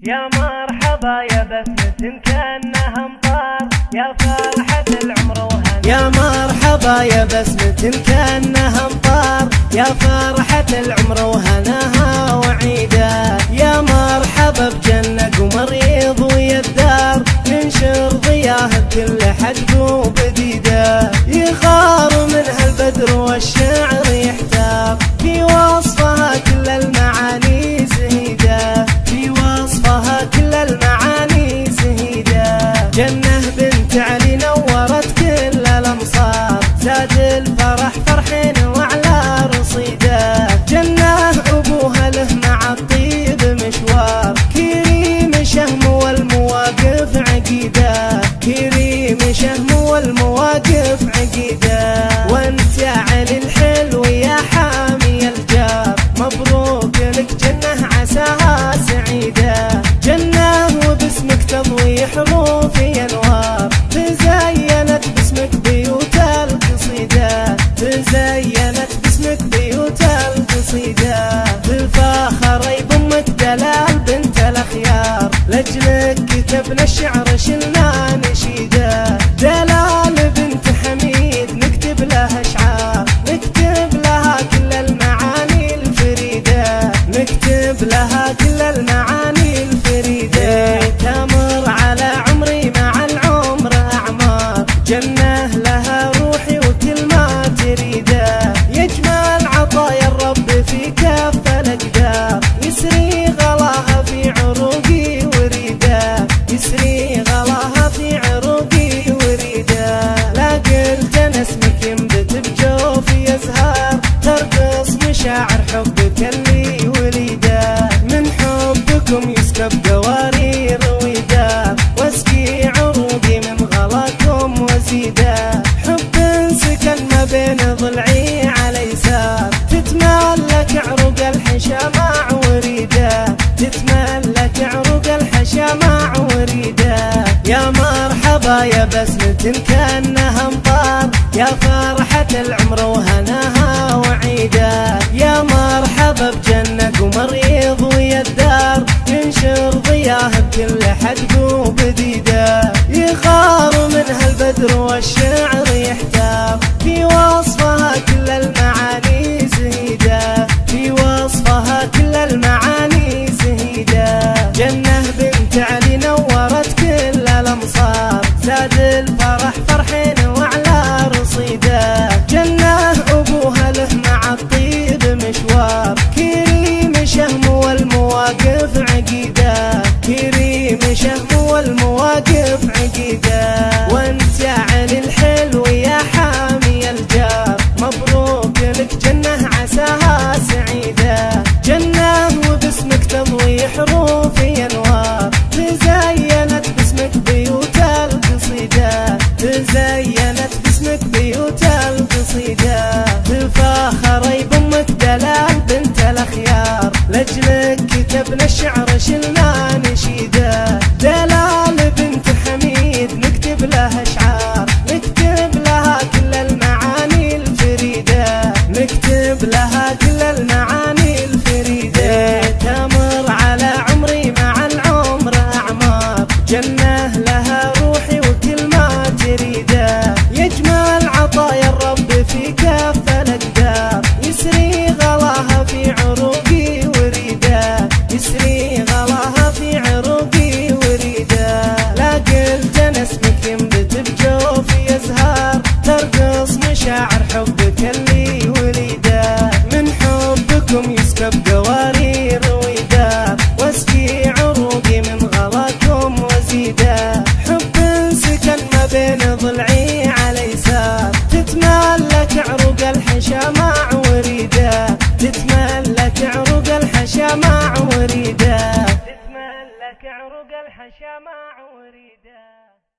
يا مرحبا يا بسمة كأنها امطار، يا فرحة العمر وهنا. يا مرحبا يا بسمة كأنها امطار، يا فرحة العمر وهناها وعيدة. يا مرحبا بجنة قمر يضوي الدار، ينشر ضياه بكل حدب وبديدة. يغار منها البدر والشعر يحتار، في وصفها كل المعاني زهيدة، في وصفها كل المعاني زهيدة. جنة بنت علي نورت كل الامصار، زاد الفرح فرحين وعلى رصيده. جنة ابوها له مع الطيب مشوار، كريم شهم والمواقف عقيده، كريم شهم والمواقف عقيده. وانت يا علي الحلو يا حامي الجار، مبروك لك جنة عساها سعيده. جنة وباسمك تضوي حروفي انوار، تزينت باسمك بيوت القصيده، تزينت باسمك بيوت القصيده. بالفخر بامك دلال بنت الاخيار، لاجلك كتبنا الشعر شلنا نشيده. دلال بنت حميد نكتب لها اشعار، نكتب لها كل المعاني الفريده، نكتب لها كل المعاني الفريده. تمر على عمري مع العمر اعمار، جنة لها روحي وكل ما تريده. يجمل عطايا الرب في كف الاقدار، يسري غلاها في عروقي وريده، يسري غلاها في عروقي وريده. لا قلت انا اسمك ينبت بجوفي ازهار، ترقص مشاعر حبك اللي وليده. من حبكم يسكب قوارير ودار، واسقي عروقي من غلاكم وزيده. حب سكن ما بين ضلعي على يسار، تتملك عروق الحشا مع وريده، تتملك عروق الحشا مع وريده. يا مرحبا يا بسمة كأنها امطار، يا فرحة العمر وهناها وعيده. يا مرحبا بجنة قمر يضوي الدار، ينشر ضياه بكل حدب وبديده. يغار منها البدر والشعر يحتار، في وصفها كل المعاني زهيده، في وصفها كل المعاني زهيده. جنة بنت علي نورت كل الامصار، زاد الفرح فرحين وعلى رصيده. جنة ابوها له مع الطيب مشوار، كريم شهم والمواقف عقيده، كريم شهم والمواقف عقيده. وانت يا علي الحلو يا حامي الجار، مبروك لك جنة عساها سعيده. جنة وباسمك تضوي حروفي انوار، تزينت باسمك بيوت القصيده، تزينت باسمك بيوت القصيده. بالفخر بامك دلال بنت الاخيار، لاجلك كتبنا الشعر شلنا نشيده. دلال بنت حميد نكتب لها اشعار، نكتب لها كل المعاني الفريده، نكتب لها كل المعاني الفريده. تمر على عمري مع العمر اعمار، جنة لها روحي وكل ما تريده. يجمل عطايا الرب في كف الاقدار، يسري غلاها في عروقي وريده، يسري غلاها في عروقي وريده. لا قلت انا اسمك ينبت بجوفي ازهار، ترقص مشاعر حبك اللي وليده. من حبكم يسكب قوارير ودار، واسقي عروقي من غلاكم وزيده. حب سكن ما بين ضلعي على يسار، تتملك عروق الحشا مع وريده، تتملك عروق الحشا مع وريده، تتملك عروق الحشا مع وريده.